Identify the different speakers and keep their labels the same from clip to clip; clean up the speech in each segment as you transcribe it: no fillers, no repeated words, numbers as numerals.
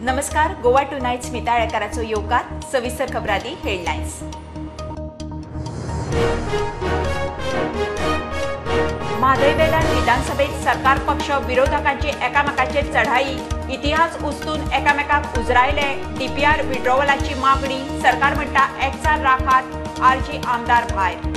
Speaker 1: नमस्कार. गोवा टुनाइट स्मिता येळकाराचो येवकार. सविस्तर खबरांनी हेडलायन्स. म्हादय वेल्यान विधानसभेत सरकार पक्ष विरोधकांची एकामेकाचेर चढाई. इतिहास उस्तून एकामेकाक उजरायले. डीपीआर विड्रॉवलाची मागणी. सरकार म्हणटा एकचार राखात. आरजी आमदार भायर.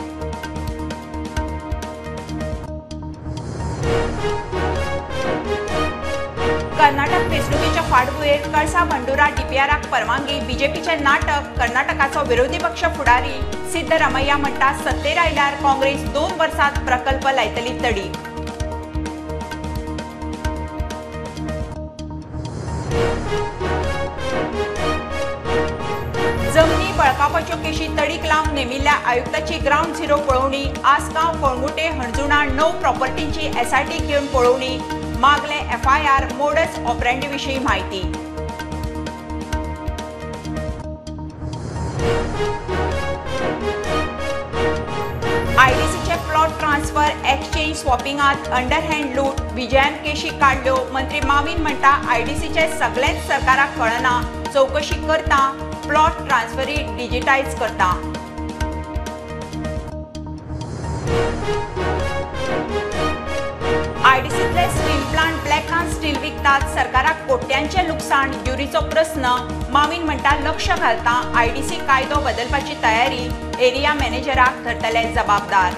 Speaker 1: कर्नाटक वेंचणुकेच्या फाटभुंयेर कळसा बंडुरा डीपीआराक परवानगी. बीजेपीचे नाटक. कर्नाटकाचो विरोधी पक्ष फुडारी सिद्धरामय्या म्हणटा सत्तेर आयल्यार काँग्रेस 2 वर्सांत प्रकल्प लायतली तडी. जमनी बळकावपाच्यो केशी तडीक लावन नेमिल्ल्या आयुक्ताची ग्राउंड झिरो पळोवणी. आसगांव, कळंगुटे, हणजुणा 9 प्रॉपर्टींची एसआयटी घेवन पळोवणी. मागले एफआयआर. मोडस ऑपरेंडी विशीं माहिती. आयडीसीचे प्लॉट ट्रान्सफर एक्सचेंज स्वॉपिंगात अंडरहँड लूट. विजयान केशी काढल्यो. मंत्री माविन म्हणटा आयडीसीचे सगळेच सरकाराक कळना. चौकशी करता. प्लॉट ट्रान्सफरी डिजिटायज करता. आयडीसीतले स्टील प्लांट ब्लॅकान स्टील विकतात. सरकाराक कोट्यांचे लुकसाण. युरीचो प्रस्न. माविन म्हणटा लक्ष घालता. आयडीसी कायदो बदलपाची तयारी. एरिया मॅनेजराक धरतले जबाबदार.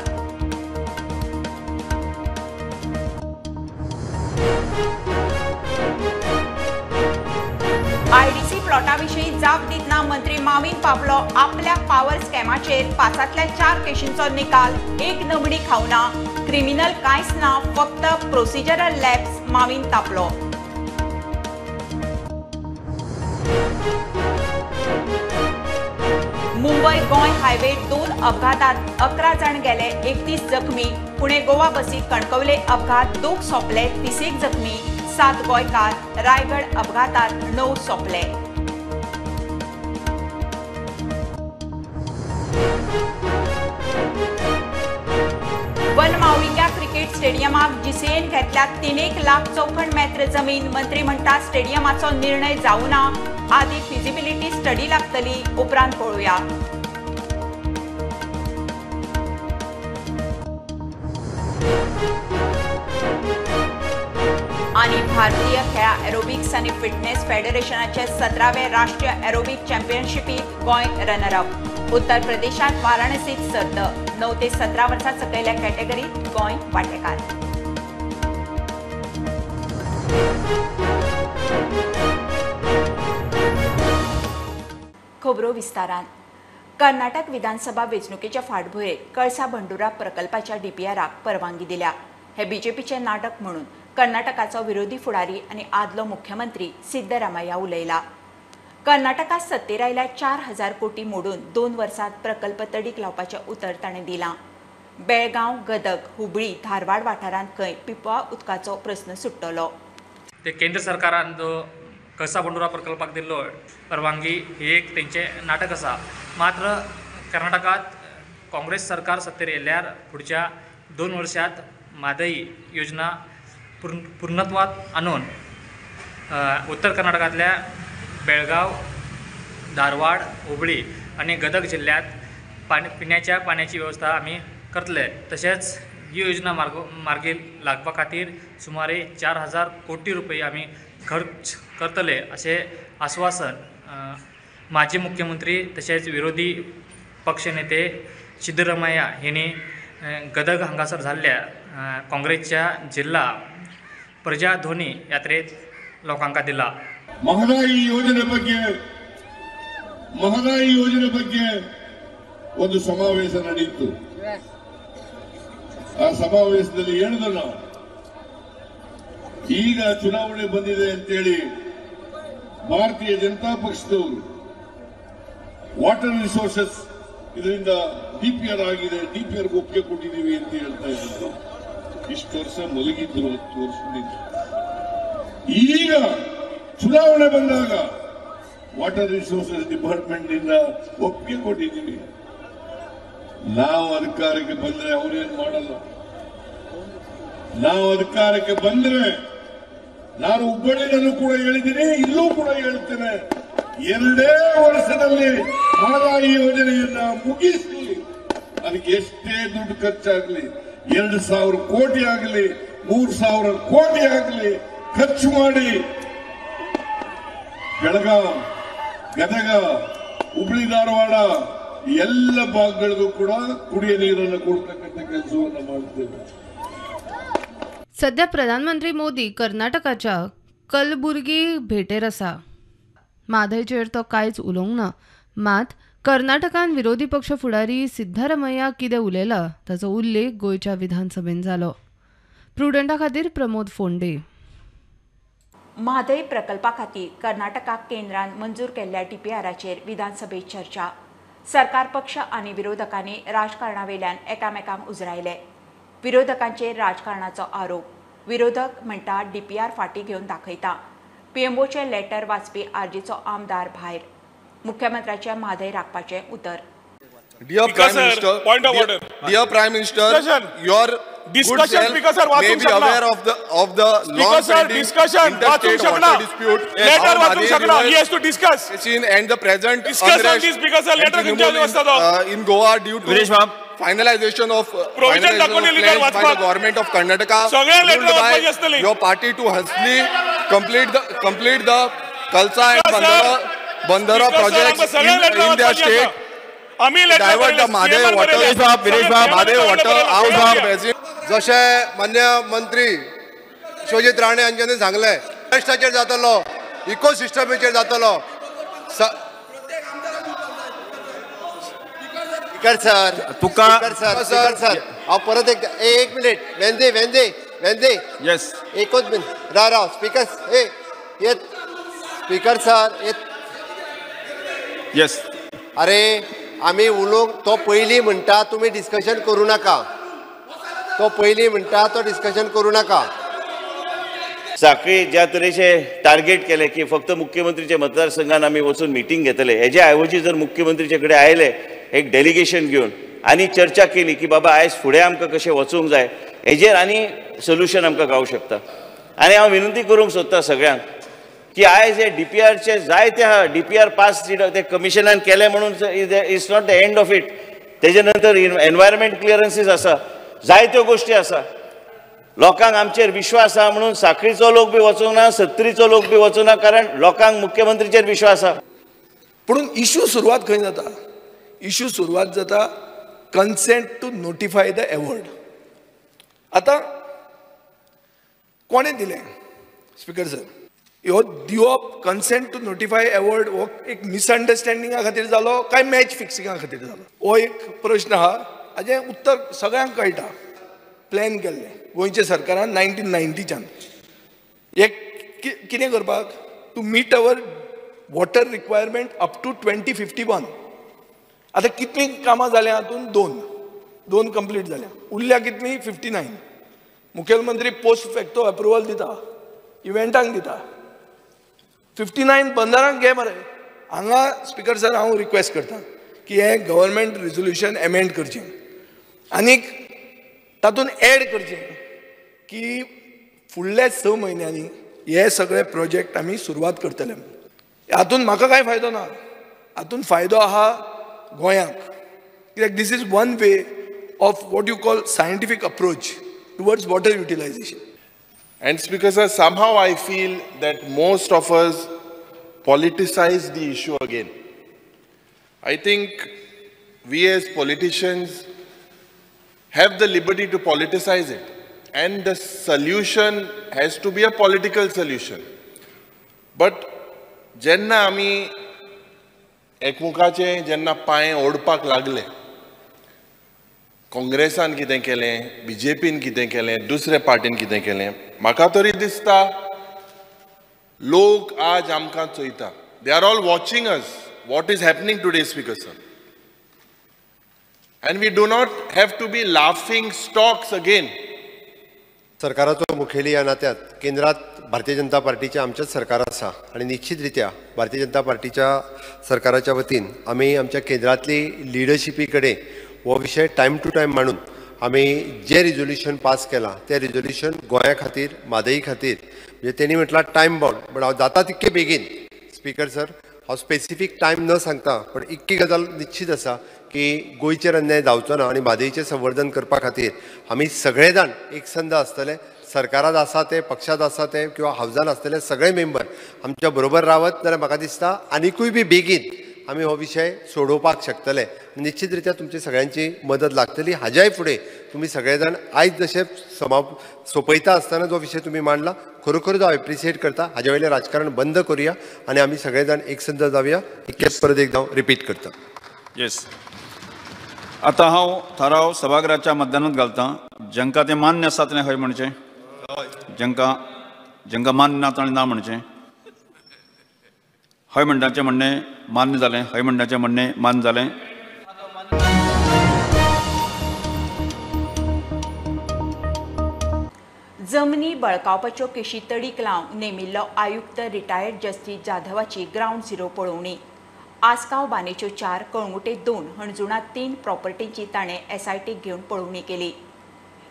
Speaker 1: आयडीसी प्लॉटाविशीं जाप दितना मंत्री माविन पावलो आपल्या पावर स्कॅमाचेर. 5तल्या 4 केशींचो निकाल. 1 नमणी खावना. क्रिमिनल कांयच ना, फक्त प्रोसिजरल लॅप्स. माविन तापलो. मुंबई गोंय हायवे 2 अपघातात 11 जण गेले. 31 जखमी. पुणे गोवा बसीक कणकवले अपघात. 2 सोंपले. 30 जखमी. 7 गोंयकार. रायगड अपघातात 9 सोंपले. वनमाविंग्या क्रिकेट स्टेडियमाक जीसीएन घेतल्या 3 लाख चौखंड मेत्र जमीन. मंत्री म्हणटा स्टेडियमाचो निर्णय जावं ना. आदी फिजिबिलिटी स्टडी लागतली. उपरांत पळोवया. आणि भारतीय खेळा एरोबिक्स आणि फिटनेस फेडरेशनाचे 17वे राष्ट्रीय एरोबिक चॅम्पियनशिपीत गोंय रनर-अप. उत्तर प्रदेशात वाराणसीत सर्त. 9 ते 17 वर्सां सकयल्या कॅटेगरीत गोंय वांटेकार. खबरो विस्तारान. कर्नाटक विधानसभा वेंचणुकेच्या फाटभुंयेर कळसा बंडुरा प्रकल्पाच्या डीपीआराक परवानगी दिल्या. हे बीजेपीचे नाटक म्हणून कर्नाटकाचो विरोधी फुडारी आनी आदलो मुख्यमंत्री सिद्धरामय्या उलयला. कर्नाटकात सत्तेर आयल्यार 4000 कोटी मोडून 2 वर्सांत प्रकल्प तडीक लावपाचें उतर ताणें दिलां. बेळगांव, गदग, हुबळी, धारवाड वाठारांत खंय पिपवा उदकाचो प्रस्न सुट्टलो.
Speaker 2: ते केंद्र सरकारान जो कळसा बंडुरा प्रकल्पाक दिल्लो परवानगी ही एक तेंचे नाटक आसा. मात्र कर्नाटकात काँग्रेस सरकार सत्तेर येयल्यार पुढच्या 2 वर्षांत म्हादई योजना पूर्णत्वात आणून उत्तर कर्नाटकातल्या बेळगाव, धारवाड, हुबळी आणि गदग जिल्ह्यात पिण्याच्या पाण्याची व्यवस्था आम्ही करतले. तसेच ही योजना मार्गी लागपा खातीर सुमारे 4000 कोटी रुपये आम्ही खर्च करतले असे आश्वासन माजी मुख्यमंत्री तसेच विरोधी पक्षनेते सिद्धरामय्या यांनी गदग हांगासर जाल्ल्या काँग्रेसच्या जिल्हा प्रजाध्वनी यात्रेत लोकांका दिला.
Speaker 3: ಮಹದಾಯಿ ಯೋಜನೆ ಬಗ್ಗೆ ಒಂದು ಸಮಾವೇಶ ನಡೆಯಿತು. ಆ ಸಮಾವೇಶದಲ್ಲಿ ಹೇಳಿದ್ರು ನಾವು ಈಗ ಚುನಾವಣೆ ಬಂದಿದೆ ಅಂತೇಳಿ ಭಾರತೀಯ ಜನತಾ ಪಕ್ಷದವರು ವಾಟರ್ ರಿಸೋರ್ಸಸ್ ಇದರಿಂದ ಡಿಪಿಆರ್ ಆಗಿದೆ, ಡಿಪಿಆರ್ ಒಪ್ಪಿಗೆ ಕೊಟ್ಟಿದ್ದೀವಿ ಅಂತ ಹೇಳ್ತಾ ಇದ್ರು. ಇಷ್ಟು ವರ್ಷ ಮಲಗಿದ್ರು 10 ವರ್ಷದಿಂದ. ಈಗ ಚುನಾವಣೆ ಬಂದಾಗ ವಾಟರ್ ರಿಸೋರ್ಸಸ್ ಡಿಪಾರ್ಟ್ಮೆಂಟ್ ಇಂದ ಒಪ್ಪಿಗೆ ಕೊಟ್ಟಿದ್ದೀವಿ. ನಾವು ಅಧಿಕಾರಕ್ಕೆ ಬಂದ್ರೆ ಅವರೇನು ಮಾಡಲ್ಲ. ನಾವು ಅಧಿಕಾರಕ್ಕೆ ಬಂದ್ರೆ ನಾನು ಹುಬ್ಬಳ್ಳಿನಲ್ಲೂ ಕೂಡ ಹೇಳಿದ್ದೀನಿ, ಇಲ್ಲೂ ಕೂಡ ಹೇಳ್ತೇನೆ, 2 ವರ್ಷದಲ್ಲಿ ಮಹದಾಯಿ ಯೋಜನೆಯನ್ನ ಮುಗಿಸಿ ಅದಕ್ಕೆ ಎಷ್ಟೇ ದುಡ್ಡು ಖರ್ಚಾಗಲಿ, 2,000 ಕೋಟಿ ಆಗಲಿ, 3,000 ಕೋಟಿ ಆಗಲಿ ಖರ್ಚು ಮಾಡಿ ಬೆಳಗಾವಿ, ಗದಗ, ಹುಬ್ಳಿ, ಧಾರವಾಡ ಎಲ್ಲ ಭಾಗಗಳಿಗೂ ಕೂಡ ಕುಡಿಯ ನೀರನ್ನು ಕೊಡ್ತಕ್ಕಂಥ ಕೆಲಸವನ್ನು ಮಾಡ್ತೇವೆ.
Speaker 4: सध्या प्रधानमंत्री मोदी कर्नाटकाच्या कलबुर्गी भेटेर आसा. म्हादयचेर तो कांयच उलोवंक ना. मात कर्नाटकान विरोधी पक्ष फुडारी सिद्धरामय्या कितें उलयला ताचो उल्लेख गोंयच्या विधानसभेन जालो. प्रुडंटा खातीर प्रमोद फोंडे.
Speaker 1: म्हादय प्रकल्पा खातीर कर्नाटकाक केंद्रान मंजूर केल्ल्या DPRचेर विधानसभेत चर्चा. सरकार पक्ष आनी विरोधकांनी राजकारणावेल्यान एकामेकांक उजरायले. विरोधकांचेर राजकारणाचो आरोप. विरोधक म्हणटा DPR फाटीं घेवन दाखयता. PMOचे लेटर वाचपी आरजीचो आमदार भायर. मुख्यमंत्र्याचे म्हादय राखपाचें उतर.
Speaker 5: Dear Prime Minister,
Speaker 6: point of order.
Speaker 5: Dear Prime Minister, your
Speaker 6: Discussion,
Speaker 5: good
Speaker 6: Speaker sir,
Speaker 5: self may
Speaker 6: वाचूंक
Speaker 5: be
Speaker 6: शकना.
Speaker 5: aware of the
Speaker 6: Speaker sir,
Speaker 5: long-pending
Speaker 6: discussion, वाचूंक
Speaker 5: interstate
Speaker 6: शकना.
Speaker 5: water dispute.
Speaker 6: Letter
Speaker 5: how
Speaker 6: वाचूंक
Speaker 5: Madhe
Speaker 6: शकना.
Speaker 5: river
Speaker 6: He has to discuss.
Speaker 5: basin and the present
Speaker 6: Discuss on
Speaker 5: unrest
Speaker 6: this, Speaker sir. Letter
Speaker 5: and
Speaker 6: खंयच्या
Speaker 5: removal
Speaker 6: वाजता तो?
Speaker 5: in Goa due to
Speaker 6: Viresh बाब.
Speaker 5: finalization of
Speaker 6: Provision दाखवली leader
Speaker 5: plans by
Speaker 6: वाचपाक.
Speaker 5: the government of Karnataka
Speaker 6: सगळ्या letter
Speaker 5: ruled by
Speaker 6: वाचपाची आसतली.
Speaker 5: your party to hastily complete the Kalsa and Bandara projects in their state.
Speaker 6: आम्ही letter
Speaker 5: Divert the
Speaker 6: बरयले.
Speaker 5: Madhe
Speaker 6: CM
Speaker 5: water,
Speaker 6: बरयले.
Speaker 5: Madhe water out of basin.
Speaker 7: जशे मान्य मंत्री विश्वजीत राणे हांच्यानी सांगले, फॉरेस्टाचेर जातलो, इकोसिस्टमीचेर जातलो. स्पीकर सर,
Speaker 6: तुका
Speaker 7: स्पीकर सर, हांव परत एक मिनिट, वेंदे
Speaker 6: येस
Speaker 7: एकच मिनिट, राव स्पीकर, येत स्पीकर सर, येत.
Speaker 6: येस
Speaker 7: अरे आम्ही उलोवंक, तो पयलीं म्हणटा तुम्ही डिस्कशन करू नाका, तो पयलीं म्हणटा तो डिस्कशन करू नाका.
Speaker 8: साखळी ज्या तरेचे टार्गेट केले की फक्त मुख्यमंत्रीच्या मतदारसंघात आम्ही वचून मिटींग घेतले, हेच्या ऐवजी जर मुख्यमंत्रीचे कडेन आयले एक डेलिगेशन घेवन आनी चर्चा केली की बाबा आयज फुडें आमकां कशें वचूंक जाय, हेजेर आनी सोल्युशन आमकां गावूंक शकता. आनी हांव विनंती करूंक सोदता सगळ्यांक की आयज हे DPRचे जायते आहा, DPR पास ते कमिशनान केले म्हणून it's not the end of it. तेजे नंतर एनवायरमेंट क्लियरन्सीस आसा, जायत्यो गोश्टी आसा. लोकांक आमचेर विश्वास आहा म्हणून साखळीचो लोक बी वचूंक ना, सत्तरीचो लोक बी वचूंक ना, कारण लोकांक मुख्यमंत्रीचेर विश्वास आहा.
Speaker 9: पूण इश्यू सुरवात खंय जाता? इश्यू सुरवात जाता consent to notify the award. आतां कोणें दिलें? स्पीकर सर, ह्यो दिवप कन्सेंट टू नोटिफाय अवॉर्ड हो एक मिसअंडरस्टँडिंगा खातीर जालो काय मॅच फिक्सिंगा खातीर जालो? हो एक प्रश्न आहा. हाजें उत्तर सगळ्यांक कळटा. प्लॅन केल्लें गोंयच्या सरकारान 1990च्यान. एक कितें करपाक? To meet our water requirement up to 2051. आतां कितलीं कामां जाल्या हातून? दोन कंप्लीट जाल्या. उरल्या कितलीं? 59. मुखेलमंत्री पोस्ट फॅक्टो अप्रुवल दिता, इव्हेंटांक दिता. 59 बंदरांक घे मरे. हांगा स्पीकर सर हांव रिक्वेस्ट करता की हे गव्हर्मेंट रिझोल्युशन एमेंड करचें आनीक तातूंत एड करचें की फुडल्या 6 म्हयन्यांनी हे सगळे प्रोजेक्ट आमी सुरवात करतले. हातूंत म्हाका कांय फायदो ना. हातूंत फायदो आहा गोंयाक, कित्याक this is one way of what you call scientific approach towards water utilisation.
Speaker 5: And Speaker sir, somehow I feel that most of us politicize the issue again. I think we as politicians have the liberty to politicize it, and the solution has to be a political solution. But jenna ami एकमुखाचे जेन्ना पांय ओडपाक लागले, काँग्रेसान कितें केलें, BJPन कितें केलें, दुसऱ्या पार्टीन कितें केलें, म्हाका तरी दिसता लोक आज आमकां चोयता. They are all watching us what is happening today, speaker sir. And we do not have to be laughing stocks again.
Speaker 7: सरकाराचो मुखेली ह्या नात्यात केंद्रात भारतीय जनता पार्टीचे आमचेच सरकार आसा आणि निश्चितरित्या भारतीय जनता पार्टीच्या सरकाराच्या वतीन आमी आमच्या केंद्रातली लिडरशिपी कडेन हो विषय टायम टू टायम मांडून आमी जे रिजोल्युशन पास केलां तें रिजोल्युशन गोंया खातीर म्हादई खातीर म्हणजे तेणी म्हटलां टायम बाउंड पण हांव जाता तितके बेगीन स्पीकर सर हांव स्पेसिफीक टायम न सांगता पण इतकी गजाल निश्चित आसा की गोंयचेर अन्याय जावचो ना आनी म्हादईचें संवर्धन करपा खातीर आमी सगळे जाण एकसंध आसतले सरकारात आसा ते पक्षात आसा ते किंवा हावजान आसतले सगळे मेंबर आमच्या बरोबर रावत जाल्यार म्हाका दिसता आनिकूय बी बेगीन आमी हो विशय सोडोवपाक शकतले निश्चित रित्या तुमची सगळ्यांची मदत लागतली हाज्याय फुडें तुमी सगळे जाण आयज जशे सोंपयता आसतना जो विशय तुमी मांडला खरोखरच हांव एप्रिशिएट करता हाज्या वयलें राजकारण बंद करुया आनी आमी सगळे जाण एकसंध जावया इतकेंच परत एकदां हांव रिपीट करता.
Speaker 6: येस. आता हांव थाराव सभागृहाच्या मतदानांत घालता जांकां तें मान्य आसा तेणें हय म्हणचें जांकां मान्य ना ताणें ना म्हणचें. हय म्हणटाचें म्हणणें मान्य जालें हय म्हणटाचें म्हणणें मान्य जालें.
Speaker 1: जमनी बळकावपाच्यो केशी तडीक लावंक नेमिल्लो आयुक्त रिटायर्ड जस्टीस जाधवाची ग्राउंड झिरो पळोवणी. आसगांव बांदेच्यो 4 कळंगुटे 2 हणजुणा 3 प्रॉपर्टींची ताणें एसआयटीक घेवन पळोवणी केली.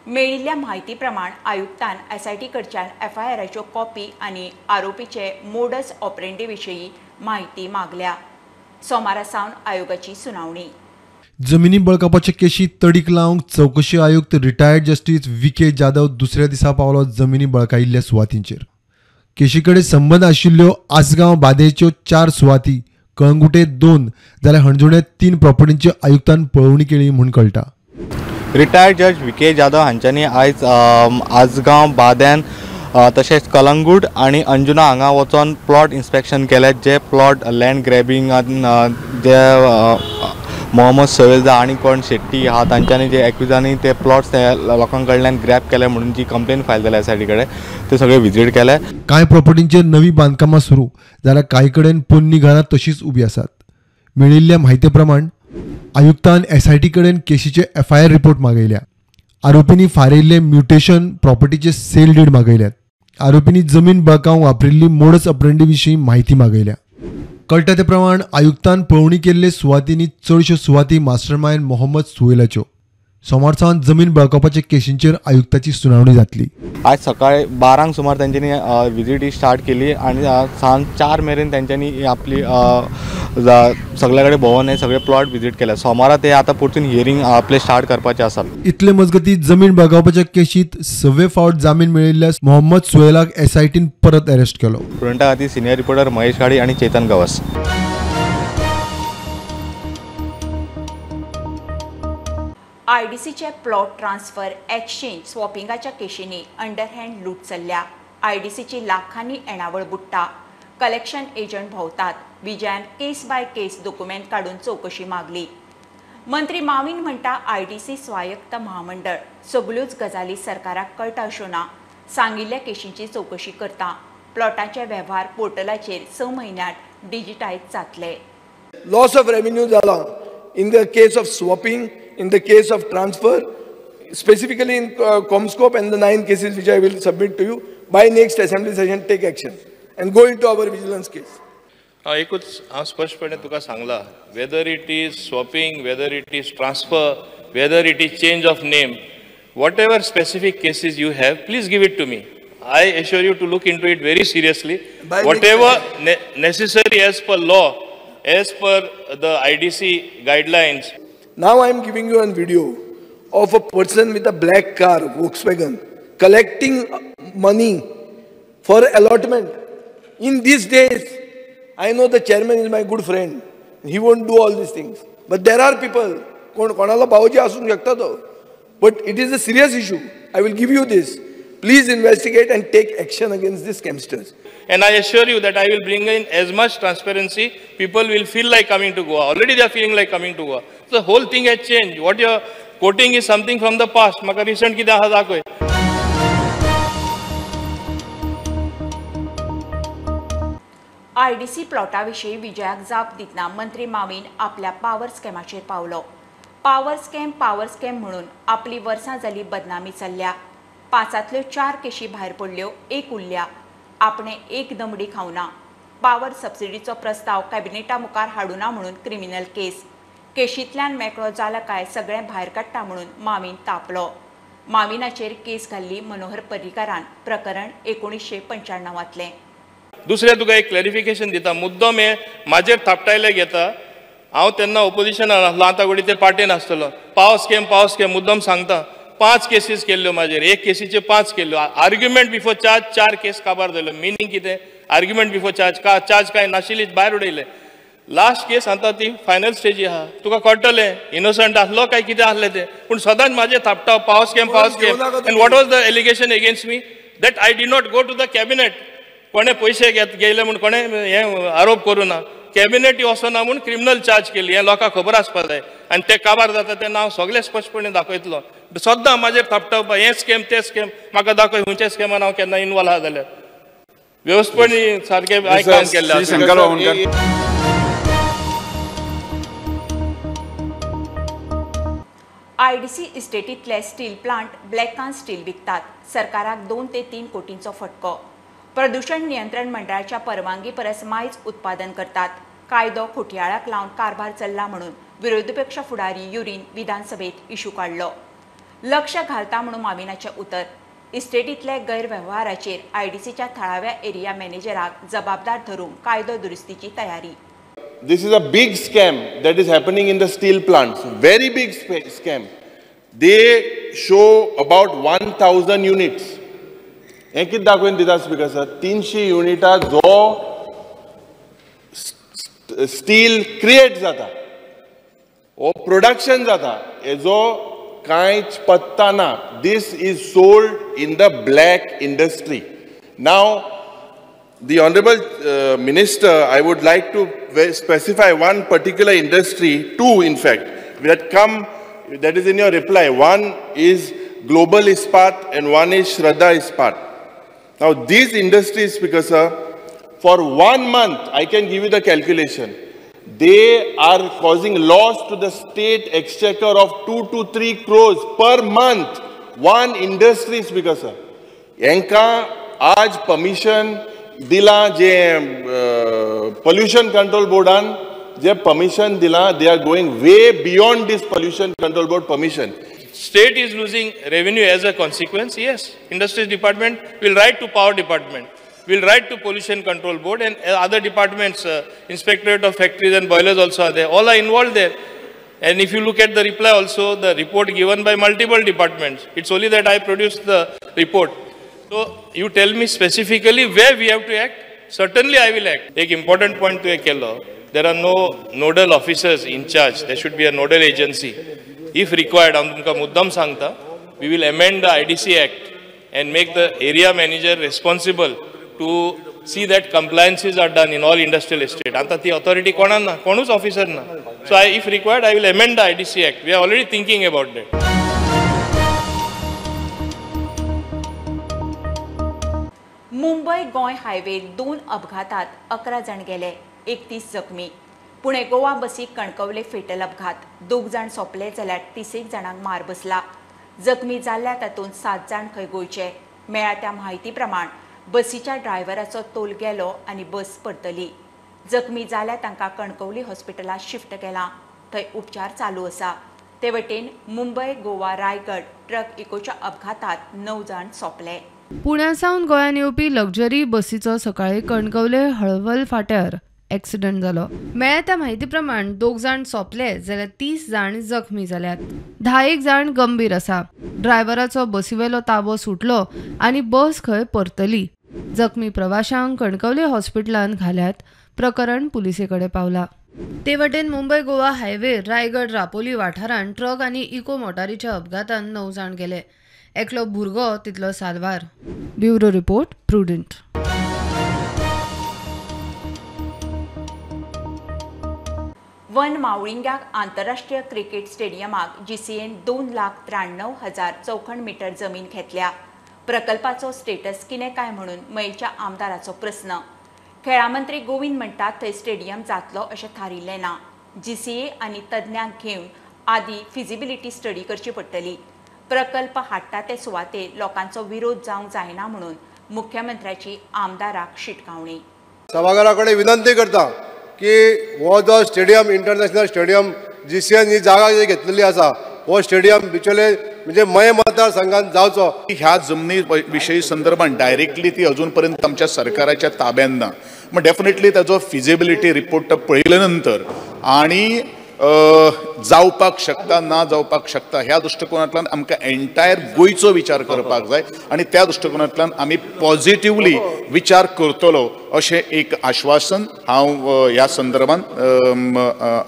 Speaker 1: मेळिल्ल्या म्हायती प्रमाण आयुक्तान एसआयटी कडच्यान एफआयआराच्यो कॉपी आनी आरोपीचे मोडस ऑपरेंडी विशीं माहिती मागल्या. सोमारा सावन आयोगाची सुनावणी.
Speaker 10: जमिनी बळकावपाचे केशी तडीक लावंक चवकशी आयुक्त रिटायर्ड जस्टीस VK जाधव दुसऱ्या दिसा पावलो जमिनी बळकायिल्ल्या सुवातींचेर. केशी कडेन संबंद आशिल्ल्यो आसगांव बांदेच्यो 4 सुवाती कळंगुटे 2 जाल्यार हणजुणे 3 प्रॉपर्टींची आयुक्तान पळोवणी केली म्हूण कळटा.
Speaker 11: रिटायर्ड जज VK जाधव हांच्यांनी आयज आसगांव बादेन तशेंच कलंगूट आनी अंजुना हांगा वचोन प्लॉट इन्स्पेक्शन केले. जे प्लॉट लँड ग्रॅबिंगान जे मोहम्मद सवेलजा आनी कोण शेट्टी आहा तांच्यांनी जे एक्विजांनी ते प्लॉट्स लोकां कडल्यान ग्रॅब केले म्हणून जी कंप्लेन फायल जाल्या एसआयटी कडेन ते सगळे विजीट केले.
Speaker 10: कांय प्रॉपर्टींचेर नवी बांदकामां सुरू जाल्यार कांय कडेन पोन्नी घरां तशींच उबी आसात. मेळिल्ल्या म्हायती प्रमाण आयुक्तान एसआयटी कडेन केशीचे एफआयआर रिपोर्ट मागयल्या. आरोपींनी फारिल्ले म्युटेशन प्रॉपर्टीचे सेल डीड मागयल्यात. आरोपींनी जमीन बळकावंक वापरिल्ली मोडस ऑपरेंडी विशीं म्हायती मागयल्या. कळटा ते प्रमाण आयुक्तान पळोवणी केल्ले सुवातींनी चडश्यो सुवाती मास्टरमाइंड मोहम्मद सुवेलाच्यो. सोमार सावन जमीन बळकावपाच्या केशींचेर आयुक्ताची सुनावणी जातली.
Speaker 11: आज सकाळी 12 सुमार तेंच्यांनी विजीट स्टार्ट केली आनी सांज 4 मेरेन तेंच्यांनी आपली सगळे कडेन भोंवून हे सगळे प्लॉट विजीट केले. सोमारा ते आतां परतून हियरींग आपले स्टार्ट करपाचे आसा.
Speaker 10: इतले मजगतीं जमीन बळकावपाच्या केशींत 6 फावट जामीन मेळिल्ल्या मोहम्मद सुवेलाक एसआयटीन परत अरेस्ट केलो.
Speaker 11: स्टुडंटा खातीर सिनियर रिपोर्टर महेश गाडी आनी चेतन गवस.
Speaker 1: आयडीसीचे प्लॉट ट्रान्सफर एक्सचेंज स्वॉपिंगाच्या केशींनी अंडरहँड लूट चल्ल्या. आयडीसीची लाखांनी येणावळ बुडटा. कलेक्शन एजंट भोंवतात. विजयान केस बाय केस डॉक्युमेंट काडून चौकशी मागली. मंत्री माविन म्हणटा आयडीसी स्वायत्त महामंडळ सगळ्योच गजाली सरकाराक कळटा अश्यो ना. सांगिल्ल्या केशींची चौकशी करता. प्लॉटाचे वेव्हार पोर्टलाचेर 6 म्हयन्यांत डिजिटायज जातले.
Speaker 9: लॉस ऑफ रेव्हेन्यू जाला in the case of swapping, in the case of transfer, specifically in Comscope and the 9 cases which I will submit to you, by next assembly session take action and go into our vigilance case.
Speaker 12: एकूच हांव स्पश्टपणे तुका सांगला, whether it is swapping, whether it is transfer, whether it is change of name, whatever specific cases you have, please give it to me. I assure you to look into it very seriously. Whatever necessary as per law, as per the IDC guidelines.
Speaker 9: Now I am giving you a video of a person with a black car, Volkswagen, collecting money for allotment. In these days, I know the chairman is my good friend. He won't do all these things. But there are people, konala bauji asun shakta to. But it is a serious issue. I will give you this. Please investigate and take action against these scamsters.
Speaker 12: And I assure you that I will bring in as much transparency. People will feel like coming to Goa. Already they are feeling like coming to Goa. The whole thing has changed. What you are quoting is something from the past. Maka recent कितें आहा दाखय.
Speaker 1: IDC प्लॉटा विशीं विजयाक जाप दितना मंत्री माविन आपल्या power स्कॅमाचेर पावलो. Power scam म्हणून आपली वर्सां जाली बदनामी चल्ल्या. 5 4 केशी भायर पडल्यो, 1 उरल्या. आपणे 1 दमडी खावना. पावर सबसिडीचो प्रस्ताव कॅबिनेटा मुखार हाडूना म्हणून क्रिमिनल केस. केशींतल्यान मेकळो जाला काय सगळें भायर काडटा म्हणून मामीन तापलो. मामिनाचेर केस घाल्ली मनोहर पर्रीकारान. प्रकरण 1995तलें.
Speaker 12: दुसरें तुका एक क्लॅरिफिकेशन दिता. मुद्दम हे म्हाजेर थापटायले घेता. हांव तेन्ना ओपोजिशनान आसलो, आतां घडी ते पार्टेन आसतलो. पावस स्कॅम मुद्दम सांगता. 5 केसीस केल्ल्यो म्हाजेर, एक केसीचे 5 केल्ल्यो. आर्ग्युमेंट बिफोर चार्ज 4 केस काबार जाल्यो. मिनींग कितें? आर्ग्युमेंट बिफोर चार्ज काय नाशिल्ली, भायर उडयले. लास्ट केस आतां ती फायनल स्टेजी आहा. तुका कळटलें इनोसंट आसलो काय कितें आसलें तें. पूण सदांच म्हाजेर थापटा power scam. And what was the allegation against me? That I did not go to the cabinet. कोणे पयशे गेले म्हूण कोणे हे आरोप करूं ना. कॅबिनेट वचना म्हूण क्रिमिनल चार्ज केली. हें लोकांक खबर आसपा जाय. आनी ते काबार जाता तें हांव सगळें स्पश्टपणे दाखयतलो. सद्दां म्हाजेर थापटावपा हें स्कॅम तें स्कॅम म्हाका दाखय खंयच्या स्कॅमान हांव केन्ना इनवॉल्व आहा जाल्यार. व्यवस्थपणे सारकें हांवें काम केल्लें.
Speaker 1: आयडीसी इस्टेटींतले स्टील प्लांट ब्लॅकान स्टील विकतात. सरकाराक 2 ते 3 कोटींचो फटको. प्रदूषण नियंत्रण मंडळाच्या परवानगी परस मायज उत्पादन करतात. कायदो खोटयाळाक लावन कारभार चल्ला म्हणून विरोधी पक्ष फुडारी युरीन विधानसभेत इशू काडलो. लक्ष घालता म्हणून मामिनाचें उतर. इस्टेटींतले गैरव्यवहाराचेर आयडीसीच्या थळाव्या एरिया मॅनेजराक जबाबदार धरून कायदो दुरुस्तीची तयारी.
Speaker 5: This is a big scam that is happening in the steel plants. Very big scam. They show about 1000 units. हे कितें दाखोवन दिता स्पीकर सर? 300 युनिटां जो स्टील क्रिएट जाता ओ प्रोडक्शन जाता हेजो कांयच पत्ता ना. This is sold in the black industry. Now the Honorable Minister, I would like to specify one particular industry, 2 in fact, that is in your reply. One is Global Ispat and one is Shraddha Ispat. Now these industries, Speaker sir, for 1 month, I can give you the calculation, they are causing loss to the state exchequer of 2 to 3 crores per month. One industry, Speaker sir. Yanka आज permission दिला जे pollution control बोर्डान जे permission दिला, they are going way beyond this pollution control board permission.
Speaker 12: State is losing revenue as a consequence. Yes, Industries Department will write to Power Department, will write to Pollution Control Board, and other departments, Inspectorate of Factories and Boilers also are there. All are involved there. And if you look at the reply also, the report given by multiple departments, it's only that I produced the report. So you tell me specifically where we have to act. Certainly I will act. एक important point to kello. There are no nodal officers in charge. There should be a nodal agency. If required, आमका मुद्दाम सांगता, we will amend the IDC Act and make the area manager responsible to see that compliances are done in all industrial estate. Anta the authority konan na, konus officer na. So if required, I will amend the IDC Act. We are already thinking about that.
Speaker 1: Mumbai Goa highway 2 अपघातात 11 जण गेले, 31 जखमी. Pune Goa बसीक कणकवले fatal अपघात, 2 जण सोंपले जाल्यार 31 जणांक मार बसला. जखमी जाल्ल्या तातूंत 7 जण खंय गोंयचे. मेळ्ळ्या त्या म्हायती प्रमाण बसीच्या ड्रायव्हराचो तोल गेलो आनी बस परतली. जखमी जाल्ल्या तांकां कणकवली हॉस्पिटलांत शिफ्ट केलां. थंय उपचार चालू आसा. ते वटेन मुंबय गोवा रायगड ट्रक इकोच्या अपघातात 9 जण सोंपले.
Speaker 4: पुण्यासावन गोंयान येवपी लक्झरी बसीचो सकाळी कणकवले हळवल फाट्यार एक्सिडंट जालो. मेळ्ळ्या त्या म्हायती प्रमाण 2 जाण सोंपले जाल्यार 30 जाण जखमी जाल्यात. 10 जाण गंभीर आसा. ड्रायव्हराचो बसीवेलो ताबो सुटलो आनी बस खंय परतली. जखमी प्रवाशांक कणकवले हॉस्पिटलांत घाल्यात. प्रकरण पुलिसे कडेन पावला. ते वटेन मुंबय गोवा हायवे रायगड रापोली वाठारांत ट्रक आनी इको मोटारीच्या अपघातांत 9 जाण गेले. एकलो भुरगो तितलो साल्वार. Bureau report Prudent.
Speaker 1: वन मावळिंग्याक आंतरराष्ट्रीय क्रिकेट स्टेडियमाक जीसीएन 2,93,000 चौखण मीटर जमीन घेतल्या. प्रकल्पाचो स्टेटस कितें काय म्हणून मयेच्या आमदाराचो प्रस्न. खेळा मंत्री गोविंद म्हणटात थंय स्टेडियम जातलो अशें थारिल्लें ना. जीसीए आनी तज्ञांक घेवन आदी फिजिबिलिटी स्टडी करची पडटली. प्रकल्प हाडटा ते सुवातेर लोकांचो विरोध जावंक जायना म्हणून मुख्यमंत्र्याची आमदाराक शिटकावणी.
Speaker 7: सभाघरा कडेन विनंती करता की हो जो स्टेडियम इंटरनॅशनल स्टेडियम GCN ही जागा जी घेतलेली आसा हो स्टेडियम बिचोले म्हणजे मय मतदारसंघात जावचो.
Speaker 13: ह्या जमनी विषयी संदर्भात डायरेक्टली ती अजूनपर्यंत आमच्या सरकाराच्या ताब्यात ना. मग डेफिनेटली ताजो फिजिबिलिटी रिपोर्ट पळयल्या नंतर आणि जावपाक शकता ना जावपाक शकता ह्या दृष्टिकोनांतल्यान आमकां एंटायर गोंयचो विचार करपाक जाय आणि त्या दृष्टिकोनांतल्यान आमी पॉझिटिव्हली विचार करतलो अशें एक आश्वासन हांव ह्या संदर्भात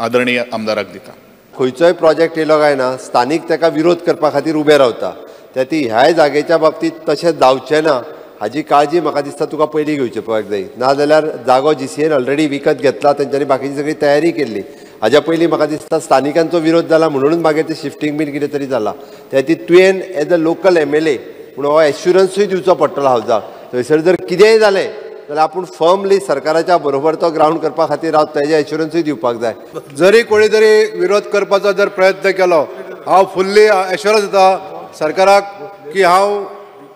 Speaker 13: आदरणीय आमदाराक दिता.
Speaker 7: खंयचोय प्रोजेक्ट येयलो काय ना स्थानीक ताका विरोध करपा खातीर उबे रावता. त्या ती ह्याय जागेच्या बाबतीत तशें जावचें ना हाजी काळजी म्हाका दिसता तुका पयलीं घेवची पडपाक जाय. नाजाल्यार जागो GCN ऑलरेडी विकत घेतला तेंच्यांनी बाकीची सगळी तयारी केल्ली. हाज्या पयलीं म्हाका दिसता स्थानिकांचो विरोध जाला म्हणून मागीर ते शिफ्टींग बीन कितें तरी जाला. त्या ती तुवें एज अ लोकल MLA म्हणून हो एश्युरन्सूय दिवचो पडटलो हावजाक. थंयसर जर कितेंय जालें जाल्यार आपूण फर्मली सरकाराच्या बरोबर तो ग्रावंड करपा खातीर रावता हेजें एश्युरन्सूय दिवपाक जाय. जरी कोणी तरी विरोध करपाचो जर प्रयत्न केलो हांव फुल्ली एश्युरन्स दिता सरकाराक की हांव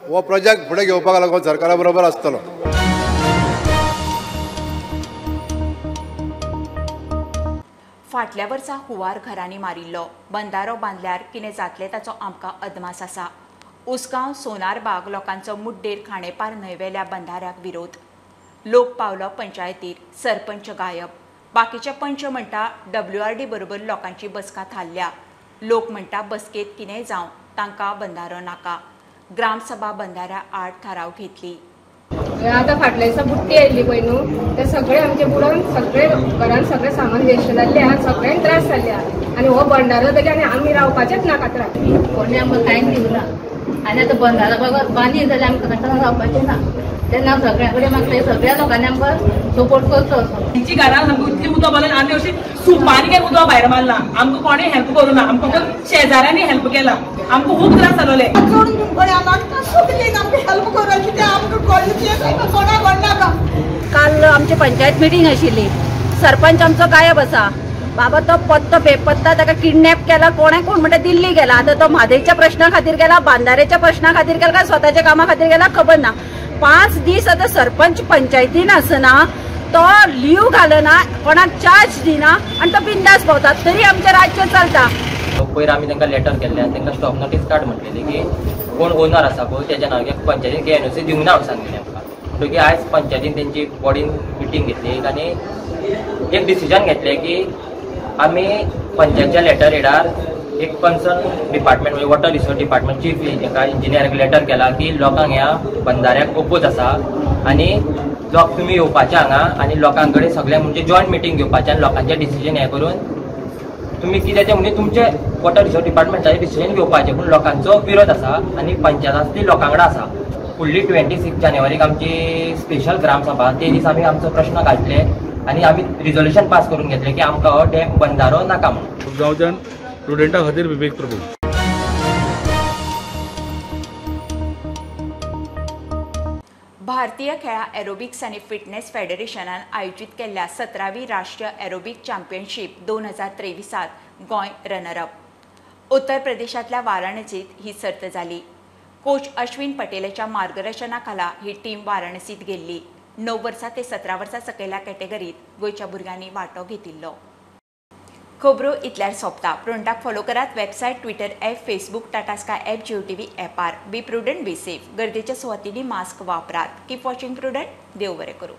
Speaker 7: हो प्रोजेक्ट फुडें घेवपाक लागून सरकारा बरोबर आसतलो.
Speaker 1: फाटल्या वर्सा हुंवार घरांनी मारिल्लो बंधारो बांदल्यार कितें जातलें ताचो आमकां अदमास आसा. उसगांव सोनारबाग लोकांचो मुड्डेर खांडेपार न्हंयवेल्या बंधाऱ्याक विरोध. लोक पावलो पंचायतीर, सरपंच गायब. बाकीचे पंच म्हणटा WRD बरोबर लोकांची बसका थारल्या. लोक म्हणटा बसकेत कितेंय जावं तांकां बंधारो नाका. ग्रामसभा बंधाऱ्या आड थाराव घेतली.
Speaker 14: आता फाटल्या दिसा बुट्टी आयिल्ली पळय न्हू ते सगळे आमचे बुडोवन सगळे घरान सगळे सामान वेस्ट जाल्ले आहा. सगळ्यांक त्रास जाल्ले आहा आनी हो बंधारो जाल्यार आनी आमी रावपाचेच ना कातराक.
Speaker 15: कोणी आमकां कांय दिवना आनी आतां बंधारो बाबा बांदी जाल्यार आमकां कातराक रावपाचें ना. तेन्ना हांव सगळ्या कडेन मागता सगळ्या लोकांनी आमकां सपोर्ट करचो.
Speaker 16: तेंची घरान आमकां इतली उदक मारलें आमी अशी सुपारी काय उदक भायर मारला. आमकां कोणें हेल्प करूं ना. आमकां शेजाऱ्यांनी हेल्प केला. आमकां खूब त्रास जालोले.
Speaker 17: काल आमची पंचायत मिटींग आशिल्ली. सरपंच आमचो गायब आसा. बाबा तो पत्तो बेपत्ता ताका किडनॅप केला. कोणें कोण म्हणटा दिल्ली गेला. आतां तो म्हादयच्या प्रश्ना खातीर गेला, बांदाऱ्याच्या प्रश्ना खातीर गेला काय स्वताच्या कामा खातीर गेला खबर ना. 5 दीस आतां सरपंच पंचायतीन आसना. तो लीव घालना, कोणाक चार्ज दिना आनी तो बिंदास भोंवता. तरी आमचें राज्य चलता.
Speaker 18: पयर आमी तांकां लेटर केल्ले आनी तांकां स्टॉप नोटीस काड म्हटलेली की कोण ओनर आसा पळय तेज्या नांवार पंचायतीन KNOC दिवंक ना म्हणून सांगिल्लें आमकां. म्हणटकीर आयज पंचायतीन तेंची बॉडीन मिटींग घेतली आनी एक डिसिजन घेतलें की आमी पंचायतच्या लेटर हेडार एक कन्सर्न डिपार्टमेंट म्हणजे वॉटर रिसोर्स डिपार्टमेंट चीफ हेका इंजिनियराक लेटर केला की लोकांक ह्या बंधाऱ्याक ओपोज आसा आनी लोक तुमी येवपाचे हांगा आनी लोकां कडेन सगळें म्हणजे जॉयंट मिटींग घेवपाचें आनी लोकांचें डिसिजन हें करून तुमी कितें तें म्हणजे तुमचें वॉटर रिसोर्स डिपार्टमेंटाचें डिसिजन घेवपाचें. पूण लोकांचो विरोध आसा आनी पंचायत आसा ती लोकां कडेन आसा. फुडली 26 जानेवारीक आमची स्पेशल ग्रामसभा ते दीस आमी आमचो प्रश्न घातले आनी आमी रिजोल्युशन पास करून घेतलें की आमकां हो डॅम बंधारो नाका म्हणून.
Speaker 19: गांवच्यान स्टुडंटां खातीर विवेक प्रभू.
Speaker 1: भारतीय खेळा एरोबिक्स आणि फिटनेस फेडरेशनान आयोजित केल्ल्या 17वी राष्ट्रीय aerobic championship 2023 Goa runner up. उत्तर प्रदेशातल्या वाराणसीत ही सर्त जाली. कोच अश्विन पटेलाच्या मार्गदर्शनाखाला ही टीम वाराणसीत गेल्ली. 9 वर्सां ते 17 वर्सां सकयल्या कॅटेगरीत गोंयच्या भुरग्यांनी वांटो घेतिल्लो. खबरो इतल्यार सोंपता. प्रोंटाक फॉलो करात. Website, Twitter app, Facebook, Tata Sky app, Jio TV ॲपार. Be prudent, be safe. गर्देच्या सुवातींनी मास्क वापरात. Keep watching prudent. देव बरें करूं.